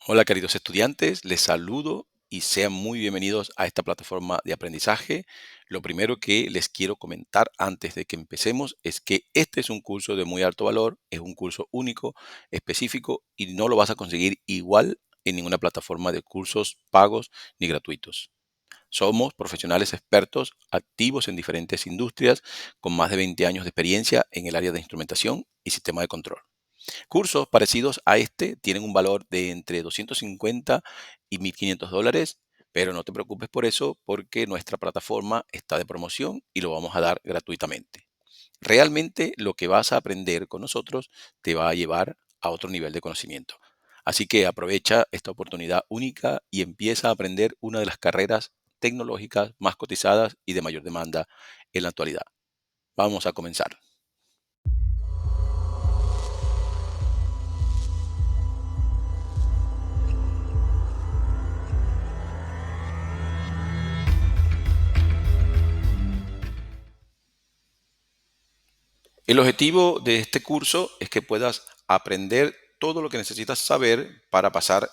Hola queridos estudiantes, les saludo y sean muy bienvenidos a esta plataforma de aprendizaje. Lo primero que les quiero comentar antes de que empecemos es que este es un curso de muy alto valor, es un curso único, específico y no lo vas a conseguir igual en ninguna plataforma de cursos pagos ni gratuitos. Somos profesionales expertos activos en diferentes industrias con más de 20 años de experiencia en el área de instrumentación y sistema de control. Cursos parecidos a este tienen un valor de entre 250 y $1,500, pero no te preocupes por eso porque nuestra plataforma está de promoción y lo vamos a dar gratuitamente. Realmente lo que vas a aprender con nosotros te va a llevar a otro nivel de conocimiento. Así que aprovecha esta oportunidad única y empieza a aprender una de las carreras tecnológicas más cotizadas y de mayor demanda en la actualidad. Vamos a comenzar. El objetivo de este curso es que puedas aprender todo lo que necesitas saber para pasar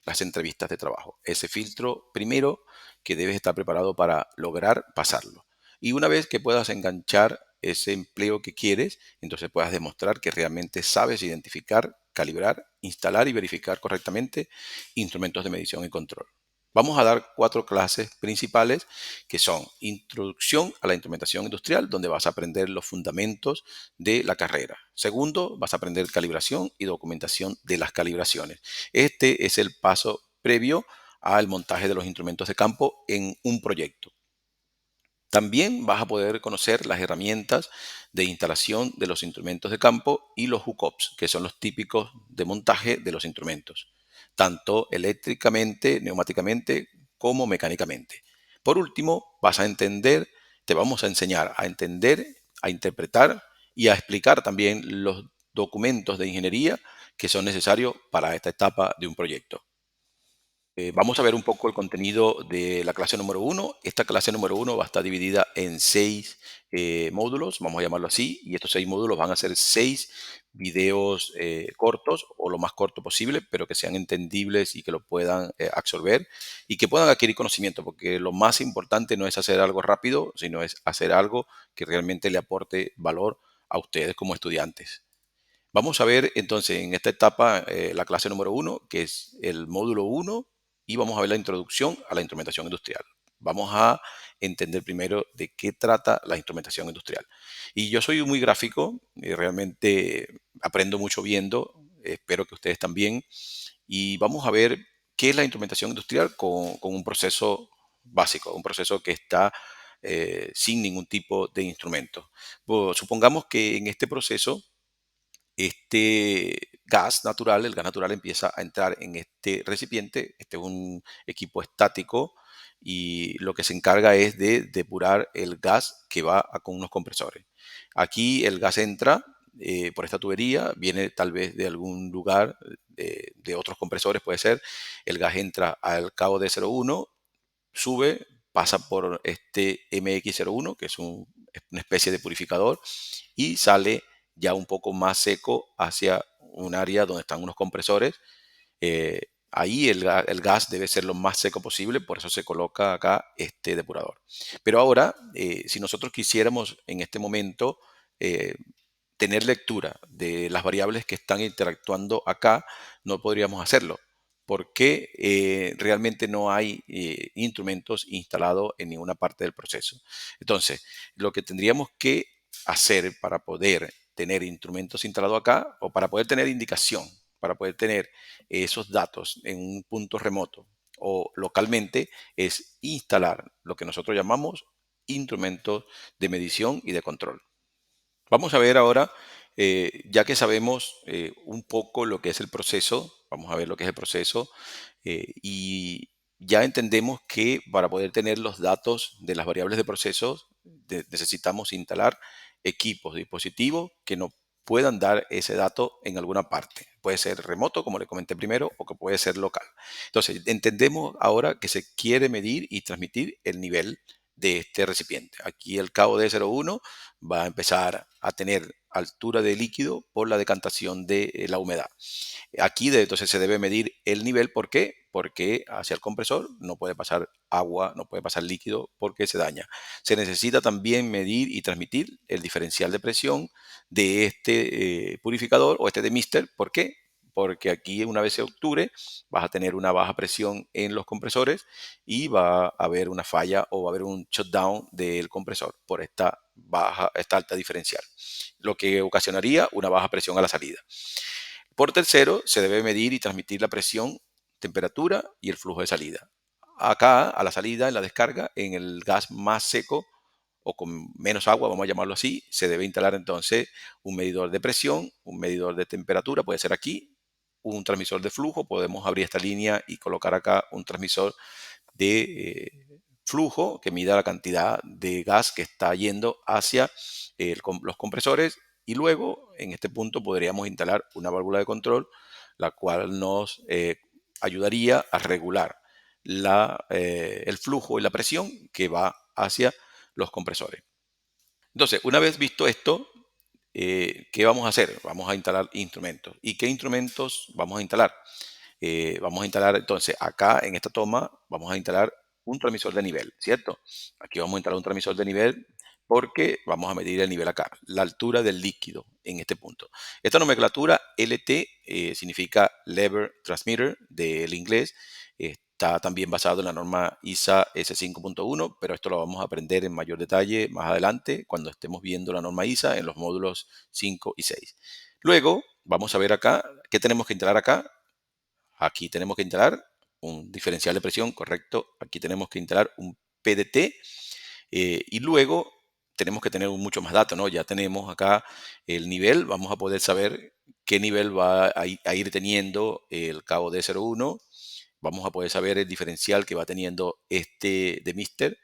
las entrevistas de trabajo. Ese filtro primero que debes estar preparado para lograr pasarlo. Y una vez que puedas enganchar ese empleo que quieres, entonces puedas demostrar que realmente sabes identificar, calibrar, instalar y verificar correctamente instrumentos de medición y control. Vamos a dar 4 clases principales que son Introducción a la Instrumentación Industrial, donde vas a aprender los fundamentos de la carrera. Segundo, vas a aprender calibración y documentación de las calibraciones. Este es el paso previo al montaje de los instrumentos de campo en un proyecto. También vas a poder conocer las herramientas de instalación de los instrumentos de campo y los hookups, que son los típicos de montaje de los instrumentos, tanto eléctricamente, neumáticamente como mecánicamente. Por último, te vamos a enseñar a entender, a interpretar y a explicar también los documentos de ingeniería que son necesarios para esta etapa de un proyecto. Vamos a ver un poco el contenido de la clase número uno. Esta clase número uno va a estar dividida en 6 módulos, vamos a llamarlo así, y estos 6 módulos van a ser 6 videos cortos o lo más corto posible, pero que sean entendibles y que lo puedan absorber y que puedan adquirir conocimiento, porque lo más importante no es hacer algo rápido, sino es hacer algo que realmente le aporte valor a ustedes como estudiantes. Vamos a ver entonces en esta etapa la clase número uno, que es el módulo uno, y vamos a ver la introducción a la instrumentación industrial. Vamos a entender primero de qué trata la instrumentación industrial. Y yo soy muy gráfico, realmente aprendo mucho viendo, espero que ustedes también. Y vamos a ver qué es la instrumentación industrial con un proceso básico, un proceso que está sin ningún tipo de instrumento. Pues, supongamos que en este proceso el gas natural empieza a entrar en este recipiente. Este es un equipo estático y lo que se encarga es de depurar el gas que va con unos compresores. Aquí el gas entra por esta tubería, viene tal vez de algún lugar, de otros compresores puede ser. El gas entra al cabo de 01, sube, pasa por este MX01, que es una especie de purificador, y sale ya un poco más seco hacia un área donde están unos compresores. Ahí el gas debe ser lo más seco posible, por eso se coloca acá este depurador. Pero ahora, si nosotros quisiéramos en este momento eh, tener lectura de las variables que están interactuando acá, no podríamos hacerlo, porque realmente no hay instrumentos instalados en ninguna parte del proceso. Entonces, lo que tendríamos que hacer para poder tener instrumentos instalados acá o para poder tener indicación, para poder tener esos datos en un punto remoto o localmente, es instalar lo que nosotros llamamos instrumentos de medición y de control. Vamos a ver ahora, ya que sabemos un poco lo que es el proceso, vamos a ver lo que es el proceso y ya entendemos que para poder tener los datos de las variables de procesos necesitamos instalar equipos, dispositivos que nos puedan dar ese dato en alguna parte. Puede ser remoto, como le comenté primero, o que puede ser local. Entonces, entendemos ahora que se quiere medir y transmitir el nivel de este recipiente. Aquí el cabo de 01 va a empezar a tener altura de líquido por la decantación de la humedad. Aquí entonces se debe medir el nivel. ¿Por qué? Porque hacia el compresor no puede pasar agua, no puede pasar líquido porque se daña. Se necesita también medir y transmitir el diferencial de presión de este purificador o este demister. ¿Por qué? Porque aquí una vez se obture vas a tener una baja presión en los compresores y va a haber una falla o va a haber un shutdown del compresor por esta alta diferencial, lo que ocasionaría una baja presión a la salida. Por tercero, se debe medir y transmitir la presión, temperatura y el flujo de salida. Acá, a la salida, en la descarga, en el gas más seco o con menos agua, vamos a llamarlo así, se debe instalar entonces un medidor de presión, un medidor de temperatura, puede ser aquí, un transmisor de flujo, podemos abrir esta línea y colocar acá un transmisor de flujo que mida la cantidad de gas que está yendo hacia los compresores, y luego en este punto podríamos instalar una válvula de control, la cual nos ayudaría a regular el flujo y la presión que va hacia los compresores. Entonces, una vez visto esto, ¿qué vamos a hacer? Vamos a instalar instrumentos. ¿Y qué instrumentos vamos a instalar? Vamos a instalar entonces acá en esta toma, vamos a instalar un transmisor de nivel, ¿cierto? Aquí vamos a instalar un transmisor de nivel porque vamos a medir el nivel acá, la altura del líquido en este punto. Esta nomenclatura LT significa Lever Transmitter del inglés. Está también basado en la norma ISA S5.1, pero esto lo vamos a aprender en mayor detalle más adelante cuando estemos viendo la norma ISA en los módulos 5 y 6. Luego vamos a ver acá, ¿qué tenemos que instalar acá? Aquí tenemos que instalar un diferencial de presión, correcto. Aquí tenemos que instalar un PDT y luego tenemos que tener mucho más datos, ¿no? Ya tenemos acá el nivel, vamos a poder saber qué nivel va a ir teniendo el cabo D01. Vamos a poder saber el diferencial que va teniendo este de Mister,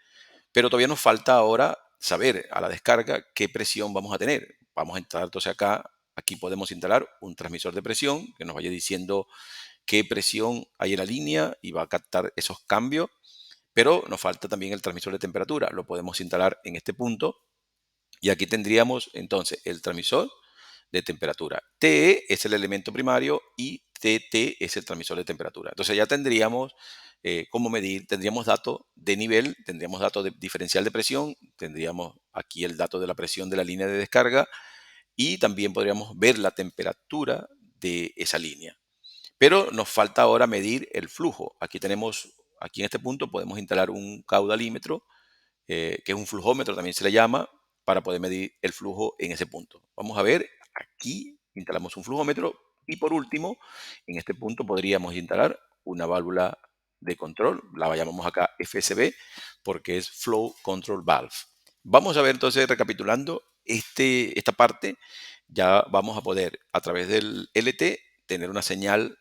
pero todavía nos falta ahora saber a la descarga qué presión vamos a tener. Vamos a instalar entonces acá, aquí podemos instalar un transmisor de presión que nos vaya diciendo qué presión hay en la línea y va a captar esos cambios, pero nos falta también el transmisor de temperatura. Lo podemos instalar en este punto y aquí tendríamos entonces el transmisor de temperatura. TE es el elemento primario y TT es el transmisor de temperatura. Entonces ya tendríamos cómo medir, tendríamos datos de nivel, tendríamos datos de diferencial de presión, tendríamos aquí el dato de la presión de la línea de descarga y también podríamos ver la temperatura de esa línea. Pero nos falta ahora medir el flujo. Aquí en este punto podemos instalar un caudalímetro, que es un flujómetro, también se le llama, para poder medir el flujo en ese punto. Vamos a ver, aquí instalamos un flujómetro y por último, en este punto podríamos instalar una válvula de control, la llamamos acá FSB porque es Flow Control Valve. Vamos a ver entonces, recapitulando esta parte, ya vamos a poder a través del LT tener una señal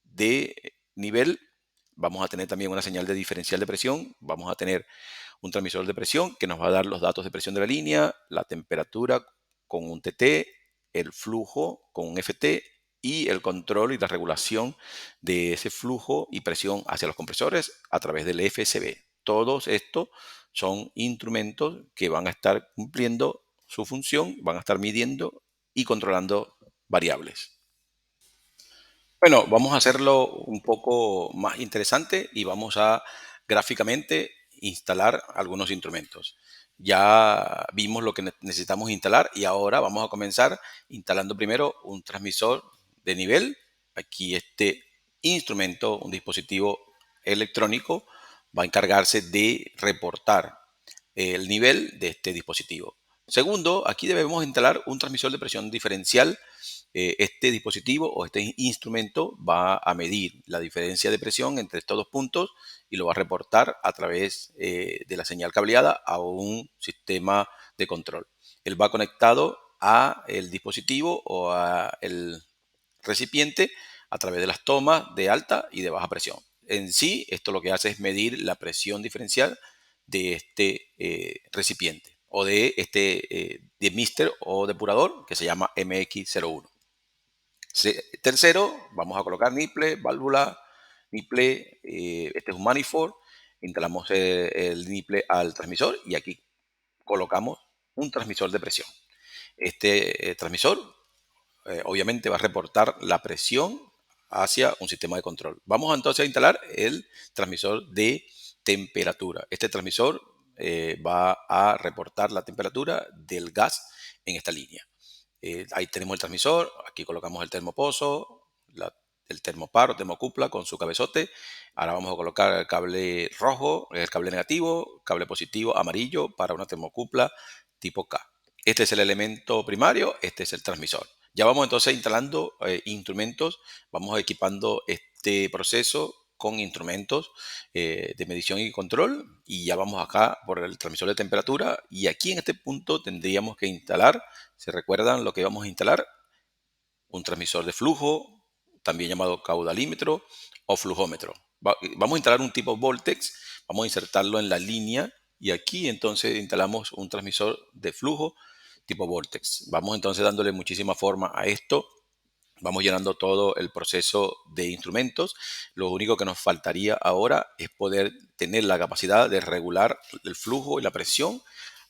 de nivel, vamos a tener también una señal de diferencial de presión, vamos a tener un transmisor de presión que nos va a dar los datos de presión de la línea, la temperatura con un TT, el flujo con un FT y el control y la regulación de ese flujo y presión hacia los compresores a través del FSB. Todos estos son instrumentos que van a estar cumpliendo su función, van a estar midiendo y controlando variables. Bueno, vamos a hacerlo un poco más interesante y vamos a gráficamente instalar algunos instrumentos. Ya vimos lo que necesitamos instalar y ahora vamos a comenzar instalando primero un transmisor de nivel. Aquí este instrumento, un dispositivo electrónico, va a encargarse de reportar el nivel de este dispositivo. Segundo, aquí debemos instalar un transmisor de presión diferencial. Este dispositivo o este instrumento va a medir la diferencia de presión entre estos dos puntos y lo va a reportar a través de la señal cableada a un sistema de control. Él va conectado a el dispositivo o a el recipiente a través de las tomas de alta y de baja presión. En sí, esto lo que hace es medir la presión diferencial de este recipiente o de este demister o depurador que se llama MX01. Tercero, vamos a colocar nipple, válvula, nipple, este es un manifold, instalamos el nipple al transmisor y aquí colocamos un transmisor de presión. Este transmisor obviamente va a reportar la presión hacia un sistema de control. Vamos entonces a instalar el transmisor de temperatura. Este transmisor va a reportar la temperatura del gas en esta línea. Ahí tenemos el transmisor, aquí colocamos el termopozo, el termopar o termocupla con su cabezote. Ahora vamos a colocar el cable rojo, el cable negativo, cable positivo amarillo para una termocupla tipo K. Este es el elemento primario, este es el transmisor. Ya vamos entonces instalando instrumentos, vamos equipando este proceso con instrumentos de medición y control, y ya vamos acá por el transmisor de temperatura, y aquí en este punto tendríamos que instalar, ¿se recuerdan lo que vamos a instalar? Un transmisor de flujo, también llamado caudalímetro o flujómetro. Vamos a instalar un tipo Voltex, vamos a insertarlo en la línea, y aquí entonces instalamos un transmisor de flujo tipo Voltex. Vamos entonces dándole muchísima forma a esto. Vamos llenando todo el proceso de instrumentos. Lo único que nos faltaría ahora es poder tener la capacidad de regular el flujo y la presión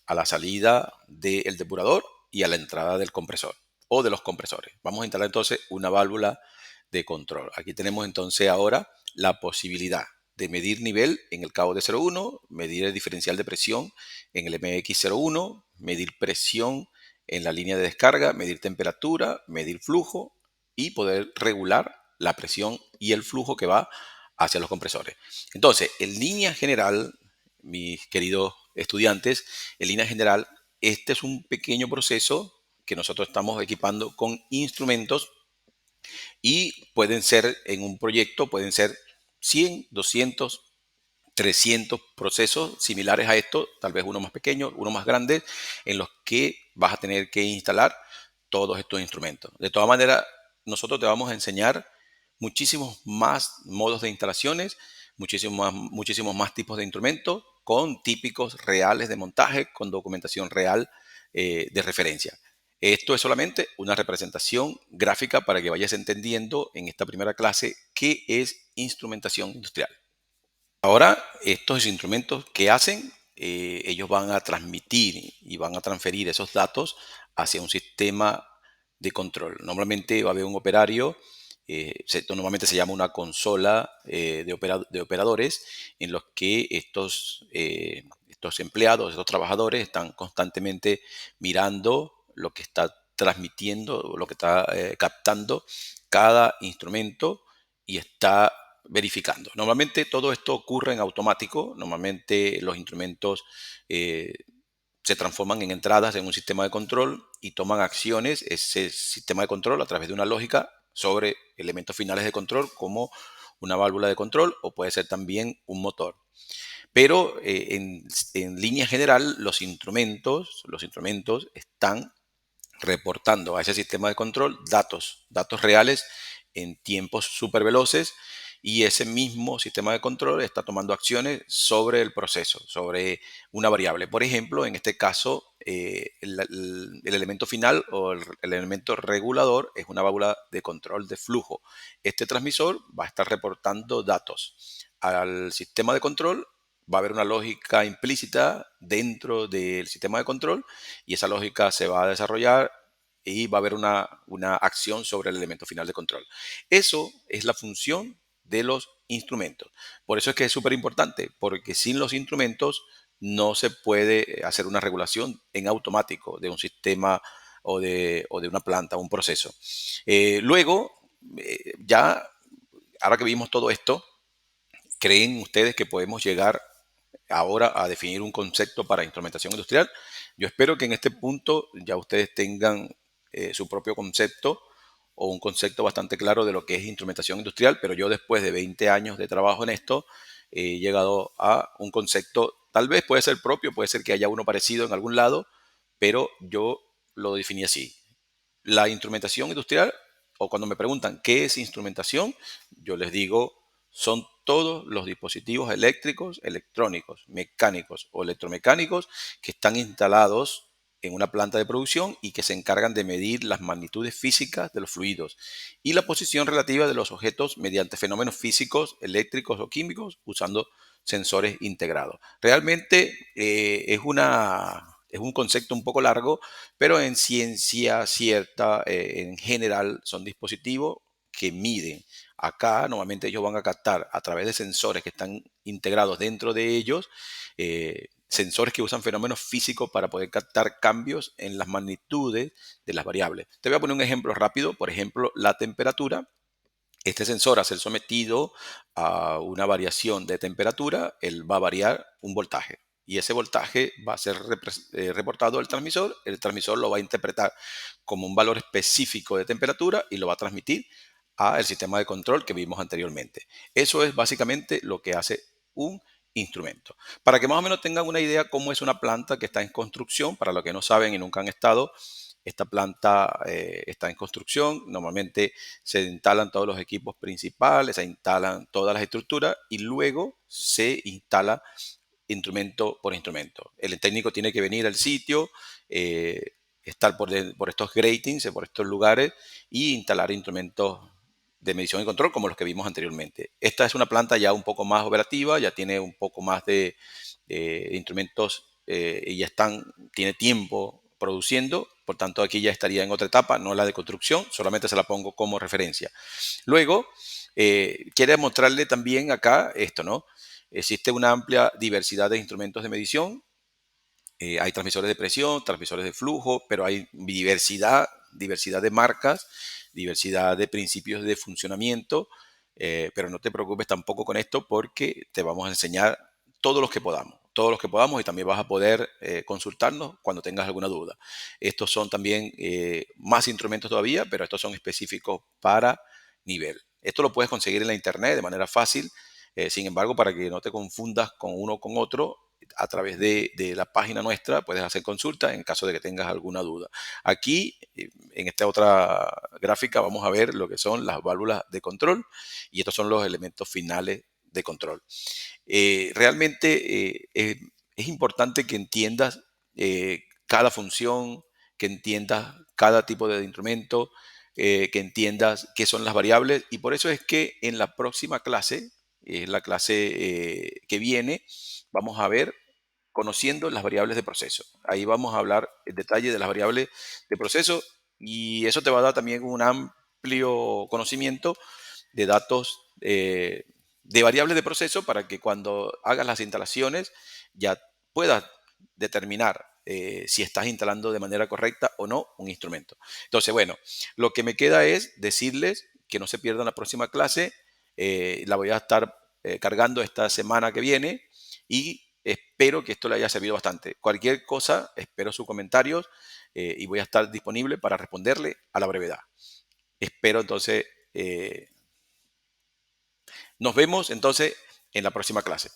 a la salida del depurador y a la entrada del compresor o de los compresores. Vamos a instalar entonces una válvula de control. Aquí tenemos entonces ahora la posibilidad de medir nivel en el cabo de 0,1, medir el diferencial de presión en el MX01, medir presión en la línea de descarga, medir temperatura, medir flujo y poder regular la presión y el flujo que va hacia los compresores. Entonces, en línea general, mis queridos estudiantes, en línea general, este es un pequeño proceso que nosotros estamos equipando con instrumentos, y pueden ser en un proyecto, pueden ser 100, 200, 300 procesos similares a esto, tal vez uno más pequeño, uno más grande, en los que vas a tener que instalar todos estos instrumentos. De todas maneras, nosotros te vamos a enseñar muchísimos más modos de instalaciones, muchísimos más tipos de instrumentos, con típicos reales de montaje, con documentación real de referencia. Esto es solamente una representación gráfica para que vayas entendiendo en esta primera clase qué es instrumentación industrial. Ahora, estos instrumentos, ¿qué hacen? Ellos van a transmitir y van a transferir esos datos hacia un sistema de control. Normalmente va a haber un operario, normalmente se llama una consola de operadores, en los que estos empleados, estos trabajadores están constantemente mirando lo que está transmitiendo, lo que está captando cada instrumento, y está verificando. Normalmente todo esto ocurre en automático. Normalmente los instrumentos se transforman en entradas en un sistema de control y toman acciones ese sistema de control a través de una lógica sobre elementos finales de control, como una válvula de control o puede ser también un motor. Pero en línea general los instrumentos están reportando a ese sistema de control datos reales en tiempos súper veloces, y ese mismo sistema de control está tomando acciones sobre el proceso, sobre una variable. Por ejemplo, en este caso, el elemento final o el elemento regulador es una válvula de control de flujo. Este transmisor va a estar reportando datos al sistema de control. Va a haber una lógica implícita dentro del sistema de control, y esa lógica se va a desarrollar y va a haber una acción sobre el elemento final de control. Eso es la función de los instrumentos. Por eso es que es súper importante, porque sin los instrumentos no se puede hacer una regulación en automático de un sistema o de una planta, un proceso. Luego, ya, ahora que vimos todo esto, ¿creen ustedes que podemos llegar ahora a definir un concepto para instrumentación industrial? Yo espero que en este punto ya ustedes tengan su propio concepto, o un concepto bastante claro de lo que es instrumentación industrial, pero yo, después de 20 años de trabajo en esto, he llegado a un concepto, tal vez puede ser propio, puede ser que haya uno parecido en algún lado, pero yo lo definí así. La instrumentación industrial, o cuando me preguntan qué es instrumentación, yo les digo, son todos los dispositivos eléctricos, electrónicos, mecánicos o electromecánicos que están instalados en una planta de producción y que se encargan de medir las magnitudes físicas de los fluidos y la posición relativa de los objetos mediante fenómenos físicos, eléctricos o químicos, usando sensores integrados. Realmente es una Es un concepto un poco largo, pero en ciencia cierta, en general, son dispositivos que miden. Acá normalmente ellos van a captar a través de sensores que están integrados dentro de ellos, sensores que usan fenómenos físicos para poder captar cambios en las magnitudes de las variables. Te voy a poner un ejemplo rápido, por ejemplo, la temperatura. Este sensor, al ser sometido a una variación de temperatura, él va a variar un voltaje. Y ese voltaje va a ser reportado al transmisor. El transmisor lo va a interpretar como un valor específico de temperatura y lo va a transmitir al sistema de control que vimos anteriormente. Eso es básicamente lo que hace un instrumento. Para que más o menos tengan una idea cómo es una planta que está en construcción, para los que no saben y nunca han estado, esta planta está en construcción. Normalmente se instalan todos los equipos principales, se instalan todas las estructuras y luego se instala instrumento por instrumento. El técnico tiene que venir al sitio, estar por estos gratings, por estos lugares y instalar instrumentos de medición y control como los que vimos anteriormente. Esta es una planta ya un poco más operativa, ya tiene un poco más de instrumentos y ya tiene tiempo produciendo, por tanto aquí ya estaría en otra etapa, no la de construcción, solamente se la pongo como referencia. Luego, quiere mostrarle también acá esto, ¿no? Existe una amplia diversidad de instrumentos de medición. Hay transmisores de presión, transmisores de flujo, pero hay diversidad de marcas, diversidad de principios de funcionamiento. Pero no te preocupes tampoco con esto porque te vamos a enseñar todos los que podamos y también vas a poder consultarnos cuando tengas alguna duda. Estos son también más instrumentos todavía, pero estos son específicos para nivel. Esto lo puedes conseguir en la internet de manera fácil. Sin embargo, para que no te confundas con uno o con otro, a través de la página nuestra puedes hacer consulta en caso de que tengas alguna duda. Aquí, en esta otra gráfica, vamos a ver lo que son las válvulas de control y estos son los elementos finales de control. Realmente es importante que entiendas cada función, que entiendas cada tipo de instrumento, que entiendas qué son las variables y por eso es que en la próxima clase, la clase que viene, vamos a ver conociendo las variables de proceso. Ahí vamos a hablar en detalle de las variables de proceso y eso te va a dar también un amplio conocimiento de datos de variables de proceso para que cuando hagas las instalaciones ya puedas determinar si estás instalando de manera correcta o no un instrumento. Entonces, bueno, lo que me queda es decirles que no se pierdan la próxima clase. La voy a estar cargando esta semana que viene y espero que esto le haya servido bastante. Cualquier cosa, espero sus comentarios y voy a estar disponible para responderle a la brevedad. Espero entonces, nos vemos entonces en la próxima clase.